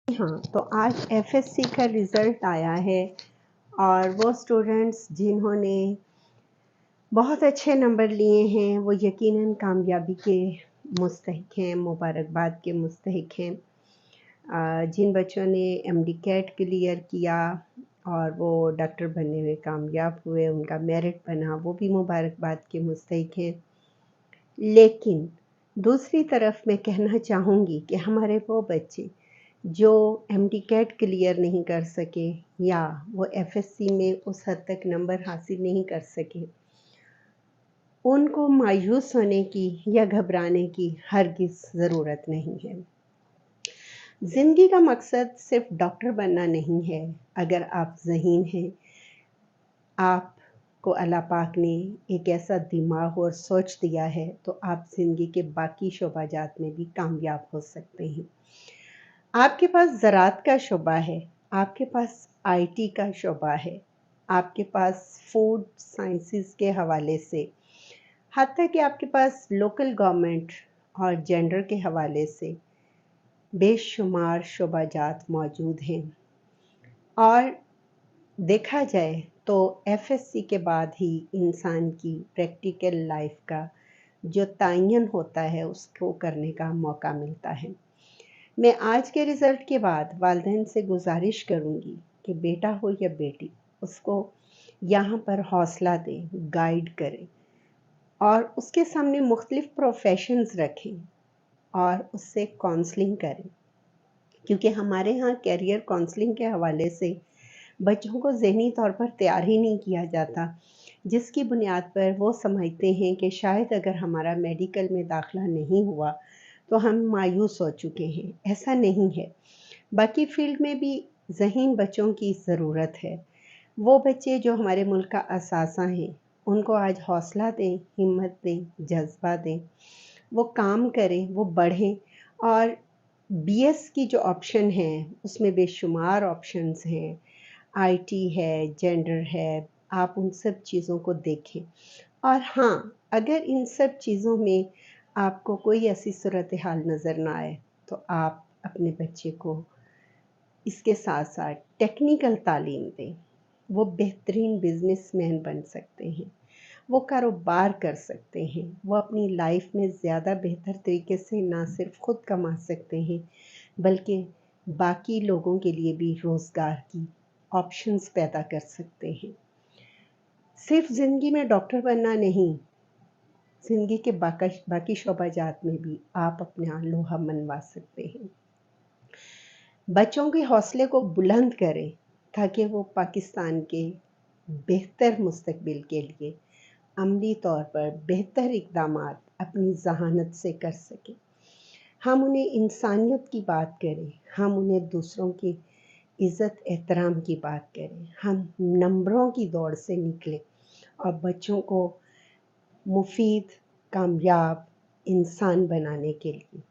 हाँ, तो आज एफएससी का रिज़ल्ट आया है और वो स्टूडेंट्स जिन्होंने बहुत अच्छे नंबर लिए हैं वो यकीनन कामयाबी के मुस्तहिक हैं, मुबारकबाद के मुस्तहिक हैं। जिन बच्चों ने एमडी कैट क्लियर किया और वो डॉक्टर बनने में कामयाब हुए, उनका मेरिट बना, वो भी मुबारकबाद के मुस्तहिक हैं। लेकिन दूसरी तरफ मैं कहना चाहूँगी कि हमारे वो बच्चे जो एमडी कैट क्लियर नहीं कर सके या वो एफएससी में उस हद तक नंबर हासिल नहीं कर सके, उनको मायूस होने की या घबराने की हरगिज़ ज़रूरत नहीं है। ज़िंदगी का मकसद सिर्फ डॉक्टर बनना नहीं है। अगर आप ज़हीन हैं, आपको अल्लाह पाक ने एक ऐसा दिमाग और सोच दिया है, तो आप ज़िंदगी के बाकी शोबाजात में भी कामयाब हो सकते हैं। आपके पास ज़राअत का शोबा है, आपके पास आईटी का शोबा है, आपके पास फूड साइंसेस के हवाले से, हत्ता कि आपके पास लोकल गवर्नमेंट और जेंडर के हवाले से बेशुमार शोबाजात मौजूद हैं। और देखा जाए तो एफएससी के बाद ही इंसान की प्रैक्टिकल लाइफ का जो तयन होता है उसको करने का मौका मिलता है। मैं आज के रिज़ल्ट के बाद वालिदैन से गुजारिश करूँगी कि बेटा हो या बेटी, उसको यहाँ पर हौसला दें, गाइड करें और उसके सामने मुख्तलिफ़ प्रोफेशंस रखें और उससे काउंसलिंग करें, क्योंकि हमारे यहाँ करियर काउंसलिंग के हवाले से बच्चों को ज़हनी तौर पर तैयार ही नहीं किया जाता, जिसकी बुनियाद पर वो समझते हैं कि शायद अगर हमारा मेडिकल में दाखिला नहीं हुआ तो हम मायूस हो चुके हैं। ऐसा नहीं है। बाकी फ़ील्ड में भी ज़हीन बच्चों की ज़रूरत है। वो बच्चे जो हमारे मुल्क का असासा हैं, उनको आज हौसला दें, हिम्मत दें, जज़्बा दें। वो काम करें, वो बढ़ें और बीएस की जो ऑप्शन है, उसमें बेशुमार ऑप्शंस हैं। आईटी है, जेंडर है, आप उन सब चीज़ों को देखें। और हाँ, अगर इन सब चीज़ों में आपको कोई ऐसी सूरत-ए-हाल नज़र ना आए, तो आप अपने बच्चे को इसके साथ-साथ टेक्निकल तालीम दें। वो बेहतरीन बिज़नेसमैन बन सकते हैं, वो कारोबार कर सकते हैं, वो अपनी लाइफ में ज़्यादा बेहतर तरीके से ना सिर्फ खुद कमा सकते हैं, बल्कि बाकी लोगों के लिए भी रोज़गार की ऑप्शंस पैदा कर सकते हैं। सिर्फ ज़िंदगी में डॉक्टर बनना नहीं, ज़िंदगी के बाकी शोबाजात में भी आप अपना लोहा मनवा सकते हैं। बच्चों के हौसले को बुलंद करें ताकि वो पाकिस्तान के बेहतर मुस्तकबिल के लिए अमली तौर पर बेहतर इक़दामात अपनी ज़हानत से कर सकें। हम उन्हें इंसानियत की बात करें, हम उन्हें दूसरों की इज़्ज़त एहतराम की बात करें, हम नंबरों की दौड़ से निकलें और बच्चों को मुफीद, कामयाब इंसान बनाने के लिए